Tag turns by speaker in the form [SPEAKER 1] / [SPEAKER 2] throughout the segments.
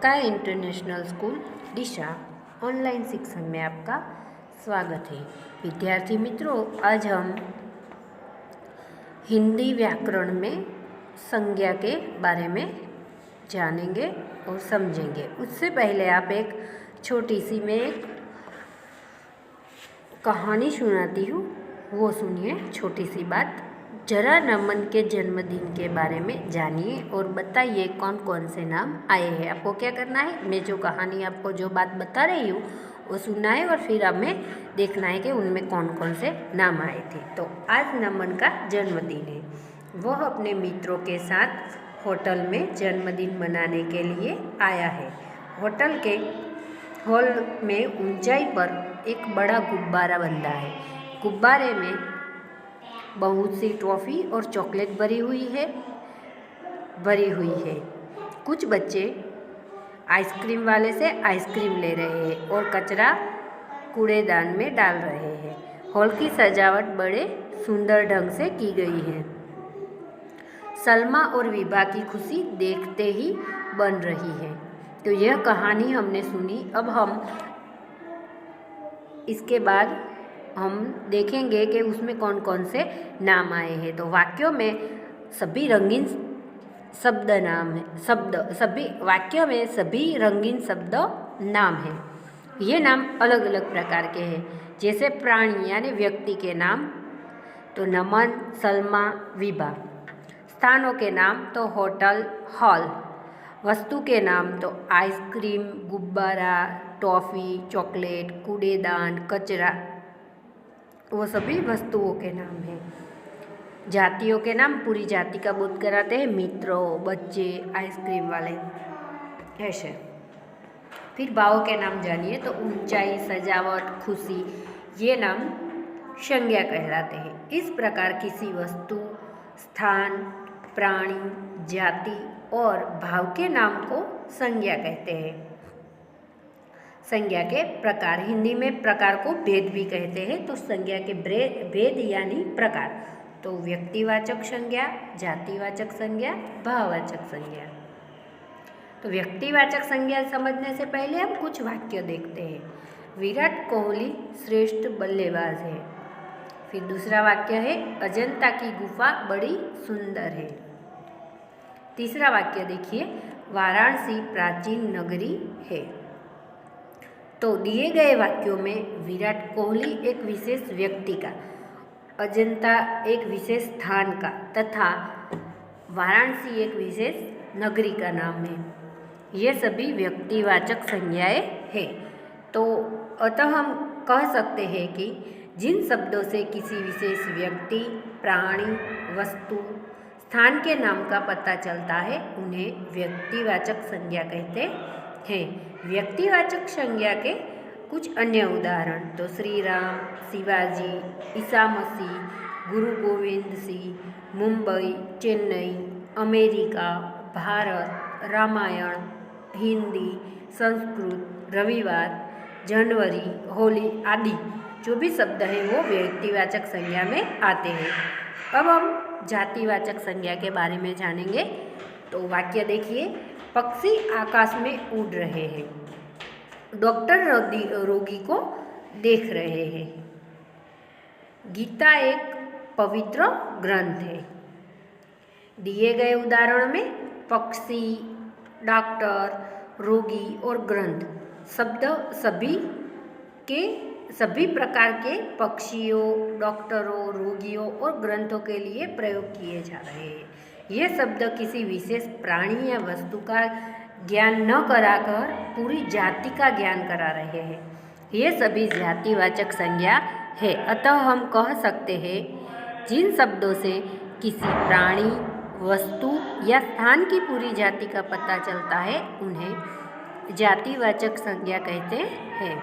[SPEAKER 1] Sky international school दिशा online शिक्षण में आपका स्वागत है। विद्यार्थी मित्रों, आज हम हिंदी व्याकरण में संज्ञा के बारे में जानेंगे और समझेंगे। उससे पहले आप एक छोटी सी मैं एक कहानी सुनाती हूँ, वो सुनिए। छोटी सी बात। जरा नमन के जन्मदिन के बारे में जानिए और बताइए कौन कौन से नाम आए हैं। आपको क्या करना है, मैं जो कहानी आपको जो बात बता रही हूँ वो सुनना है और फिर हमें देखना है कि उनमें कौन कौन से नाम आए थे। तो आज नमन का जन्मदिन है। वह अपने मित्रों के साथ होटल में जन्मदिन मनाने के लिए आया है। होटल के हॉल में ऊंचाई पर एक बड़ा गुब्बारा बंधा है। गुब्बारे में बहुत सी टॉफ़ी और चॉकलेट भरी हुई है। कुछ बच्चे आइसक्रीम वाले से आइसक्रीम ले रहे हैं और कचरा कूड़ेदान में डाल रहे हैं। हॉल की सजावट बड़े सुंदर ढंग से की गई है। सलमा और विभा की खुशी देखते ही बन रही है। तो यह कहानी हमने सुनी। अब हम इसके बाद हम देखेंगे कि उसमें कौन कौन से नाम आए हैं। तो वाक्यों में सभी रंगीन शब्द नाम हैं। ये नाम अलग अलग प्रकार के हैं। जैसे प्राणी यानी व्यक्ति के नाम तो नमन, सलमा, विभा। स्थानों के नाम तो होटल, हॉल। वस्तु के नाम तो आइसक्रीम, गुब्बारा, टॉफ़ी, चॉकलेट, कूड़ेदान, कचरा, वो सभी वस्तुओं के नाम हैं। जातियों के नाम पूरी जाति का बोध कराते हैं। मित्रों, बच्चे, आइसक्रीम वाले, ऐसे। फिर भावों के नाम जानिए तो ऊंचाई, सजावट, खुशी, ये नाम संज्ञा कहलाते हैं। इस प्रकार किसी वस्तु, स्थान, प्राणी, जाति और भाव के नाम को संज्ञा कहते हैं। संज्ञा के प्रकार, हिंदी में प्रकार को भेद भी कहते हैं। तो संज्ञा के भेद यानी प्रकार तो व्यक्तिवाचक संज्ञा, जातिवाचक संज्ञा, भाववाचक संज्ञा। तो व्यक्तिवाचक संज्ञा समझने से पहले हम कुछ वाक्य देखते हैं। विराट कोहली श्रेष्ठ बल्लेबाज है। फिर दूसरा वाक्य है अजंता की गुफा बड़ी सुंदर है। तीसरा वाक्य देखिए, वाराणसी प्राचीन नगरी है। तो दिए गए वाक्यों में विराट कोहली एक विशेष व्यक्ति का, अजंता एक विशेष स्थान का तथा वाराणसी एक विशेष नगरी का नाम है। ये सभी व्यक्तिवाचक संज्ञाएं हैं। तो अतः हम कह सकते हैं कि जिन शब्दों से किसी विशेष व्यक्ति, प्राणी, वस्तु, स्थान के नाम का पता चलता है उन्हें व्यक्तिवाचक संज्ञा कहते हैं। व्यक्तिवाचक संज्ञा के कुछ अन्य उदाहरण तो श्री राम, शिवाजी, ईसा मसीह, गुरु गोविंद सिंह, मुंबई, चेन्नई, अमेरिका, भारत, रामायण, हिंदी, संस्कृत, रविवार, जनवरी, होली आदि जो भी शब्द हैं वो व्यक्तिवाचक संज्ञा में आते हैं। अब हम जातिवाचक संज्ञा के बारे में जानेंगे। तो वाक्य देखिए, पक्षी आकाश में उड़ रहे हैं। डॉक्टर रोगी को देख रहे हैं। गीता एक पवित्र ग्रंथ है। दिए गए उदाहरण में पक्षी, डॉक्टर, रोगी और ग्रंथ शब्द सभी प्रकार के पक्षियों, डॉक्टरों, रोगियों और ग्रंथों के लिए प्रयोग किए जा रहे हैं। ये शब्द किसी विशेष प्राणी या वस्तु का ज्ञान न कराकर पूरी जाति का ज्ञान करा रहे हैं। ये सभी जातिवाचक संज्ञा है। अतः हम कह सकते हैं जिन शब्दों से किसी प्राणी, वस्तु या स्थान की पूरी जाति का पता चलता है उन्हें जातिवाचक संज्ञा कहते हैं।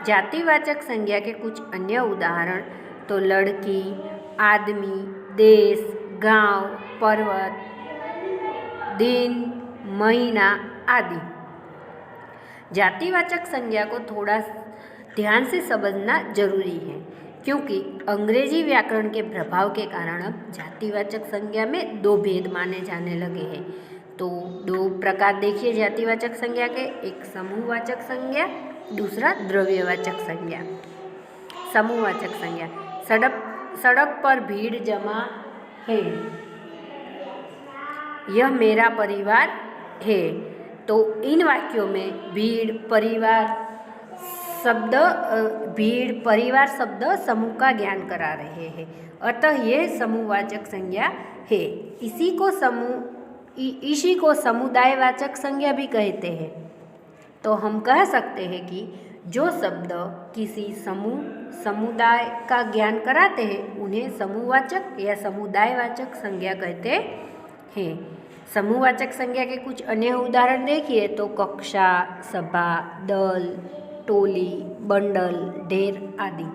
[SPEAKER 1] जातिवाचक संज्ञा के कुछ अन्य उदाहरण तो लड़की, आदमी, देश, गांव, पर्वत, दिन, महीना आदि। जातिवाचक संज्ञा को थोड़ा ध्यान से समझना जरूरी है क्योंकि अंग्रेजी व्याकरण के प्रभाव के कारण अब जातिवाचक संज्ञा में दो भेद माने जाने लगे हैं। तो दो प्रकार देखिए जातिवाचक संज्ञा के, एक समूहवाचक संज्ञा, दूसरा द्रव्यवाचक संज्ञा। समूहवाचक संज्ञा, सड़क पर भीड़ जमा है, यह मेरा परिवार है। तो इन वाक्यों में भीड़ परिवार शब्द समूह का ज्ञान करा रहे हैं, अतः यह समूहवाचक संज्ञा है। इसी को समुदायवाचक संज्ञा भी कहते हैं। तो हम कह सकते हैं कि जो शब्द किसी समुदाय का ज्ञान कराते हैं उन्हें समूहवाचक या समुदायवाचक संज्ञा कहते हैं। समूहवाचक संज्ञा के कुछ अन्य उदाहरण देखिए तो कक्षा, सभा, दल, टोली, बंडल, ढेर आदि।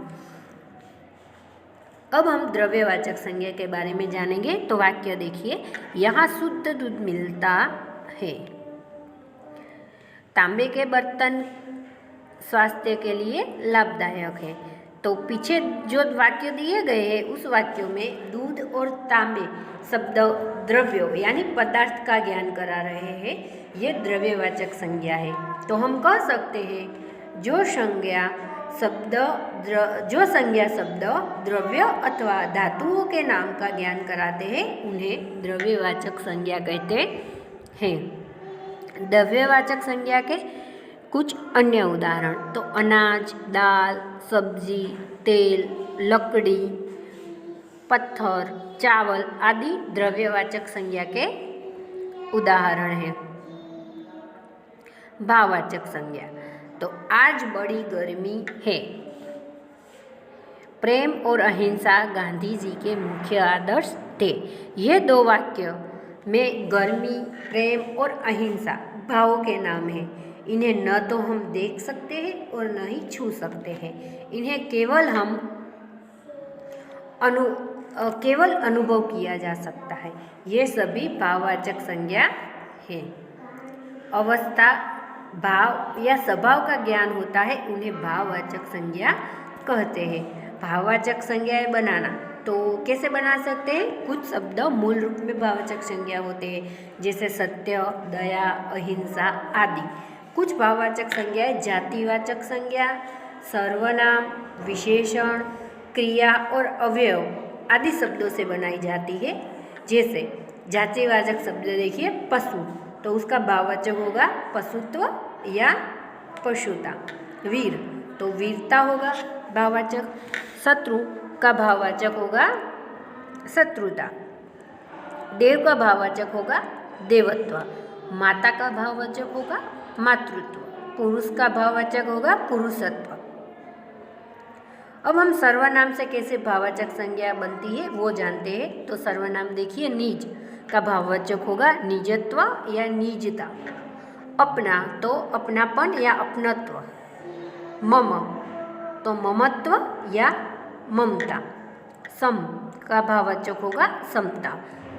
[SPEAKER 1] अब हम द्रव्यवाचक संज्ञा के बारे में जानेंगे। तो वाक्य देखिए, यहाँ शुद्ध दूध मिलता है। तांबे के बर्तन स्वास्थ्य के लिए लाभदायक है। तो पीछे जो वाक्य दिए गए हैं उस वाक्यों में दूध और तांबे शब्द द्रव्यों यानी पदार्थ का ज्ञान करा रहे हैं। ये द्रव्यवाचक संज्ञा है। तो हम कह सकते हैं जो संज्ञा शब्द द्रव्य अथवा धातुओं के नाम का ज्ञान कराते हैं उन्हें द्रव्यवाचक संज्ञा कहते हैं। द्रव्यवाचक संज्ञा के कुछ अन्य उदाहरण तो अनाज, दाल, सब्जी, तेल, लकड़ी, पत्थर, चावल आदि द्रव्यवाचक संज्ञा के उदाहरण हैं। भाववाचक संज्ञा, तो आज बड़ी गर्मी है। प्रेम और अहिंसा गांधी जी के मुख्य आदर्श थे। ये दो वाक्य में गर्मी, प्रेम और अहिंसा भावों के नाम हैं। इन्हें न तो हम देख सकते हैं और न ही छू सकते हैं। इन्हें केवल अनुभव किया जा सकता है। ये सभी भाववाचक संज्ञा है। अवस्था, भाव या स्वभाव का ज्ञान होता है उन्हें भाववाचक संज्ञा कहते हैं। भाववाचक संज्ञाएं बनाना, तो कैसे बना सकते हैं? कुछ शब्द मूल रूप में भाववाचक संज्ञा होते हैं जैसे सत्य, दया, अहिंसा आदि। कुछ भाववाचक संज्ञाएं जातिवाचक संज्ञा, सर्वनाम, विशेषण, क्रिया और अवयव आदि शब्दों से बनाई जाती है। जैसे जातिवाचक शब्द देखिए पशु, तो उसका भाववाचक होगा पशुत्व या पशुता। वीर, तो वीरता होगा भाववाचक। शत्रु का भाववाचक होगा शत्रुता। देव का भाववाचक होगा देवत्व। माता का भाववाचक होगा मातृत्व। पुरुष का भाववाचक होगा पुरुषत्व। अब हम सर्वनाम से कैसे भाववाचक संज्ञा बनती है वो जानते हैं। तो सर्वनाम देखिए, निज का भाववाचक होगा निजत्व या निजता। अपना, तो अपनापन या अपनत्व। मम, तो ममत्व या ममता। सम का भाववाचक होगा समता।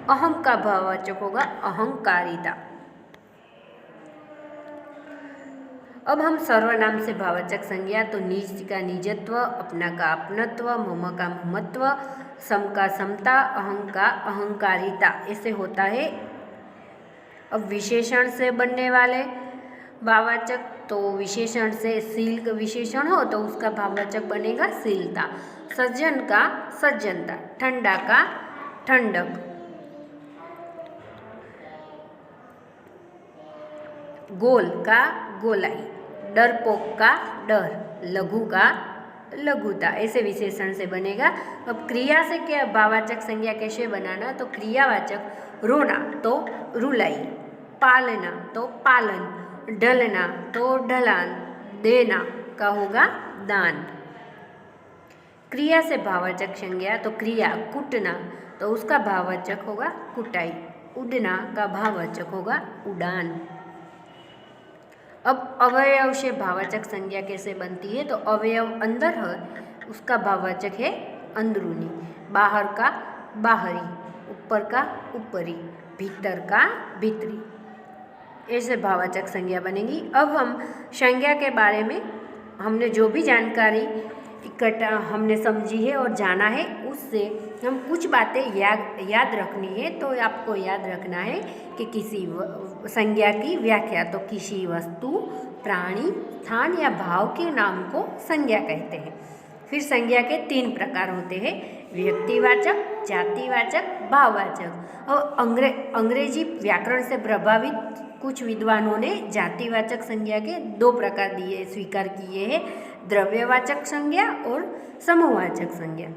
[SPEAKER 1] अहम का भाववाचक होगा अहंकारिता। अब हम सर्वनाम से भाववाचक संज्ञा, तो निज का निजत्व, अपना का अपनत्व, मम का ममत्व, सम का समता, अहं का अहंकारिता ऐसे होता है। अब विशेषण से बनने वाले भाववाचक, तो विशेषण से शील का विशेषण हो तो उसका भाववाचक बनेगा शीलता। सज्जन का सज्जनता। ठंडा का ठंडक। गोल का गोलाई। डरपोक का डर। लघु का लघुता। ऐसे विशेषण से बनेगा। अब क्रिया से क्या भाववाचक संज्ञा कैसे बनाना? तो क्रियावाचक रोना तो रुलाई, पालना तो पालन, ढलना तो ढलान, देना का होगा दान। क्रिया से भाववाचक संज्ञा, तो क्रिया कूटना, तो उसका भाववाचक होगा कुटाई। उड़ना का भाववाचक होगा उड़ान। अब अवयव से भाववाचक संज्ञा कैसे बनती है? तो अवयव अंदर है, उसका भाववाचक है अंदरूनी। बाहर का बाहरी, ऊपर का ऊपरी, भीतर का भीतरी, ऐसे भाववाचक संज्ञा बनेगी। अब हम संज्ञा के बारे में हमने जो भी जानकारी इकट्ठा हमने समझी है और जाना है, उससे हम कुछ बातें याद रखनी है। तो आपको याद रखना है कि किसी संज्ञा की व्याख्या, तो किसी वस्तु, प्राणी, स्थान या भाव के नाम को संज्ञा कहते हैं। फिर संज्ञा के 3 प्रकार होते हैं, व्यक्तिवाचक, जातिवाचक, भाववाचक। और अंग्रेजी व्याकरण से प्रभावित कुछ विद्वानों ने जातिवाचक संज्ञा के 2 प्रकार स्वीकार किए हैं, द्रव्यवाचक संज्ञा और समूहवाचक संज्ञा।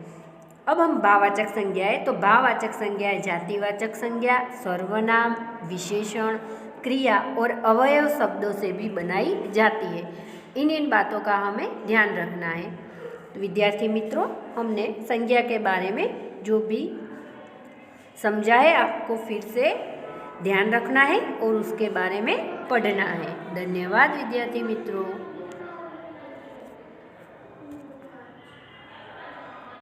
[SPEAKER 1] अब हम भाववाचक संज्ञा है, तो भाववाचक संज्ञा है जातिवाचक संज्ञा सर्वनाम, विशेषण, क्रिया और अवयव शब्दों से भी बनाई जाती है। इन बातों का हमें ध्यान रखना है। तो विद्यार्थी मित्रों, हमने संज्ञा के बारे में जो भी समझा है आपको फिर से ध्यान रखना है और उसके बारे में पढ़ना है। धन्यवाद विद्यार्थी मित्रों।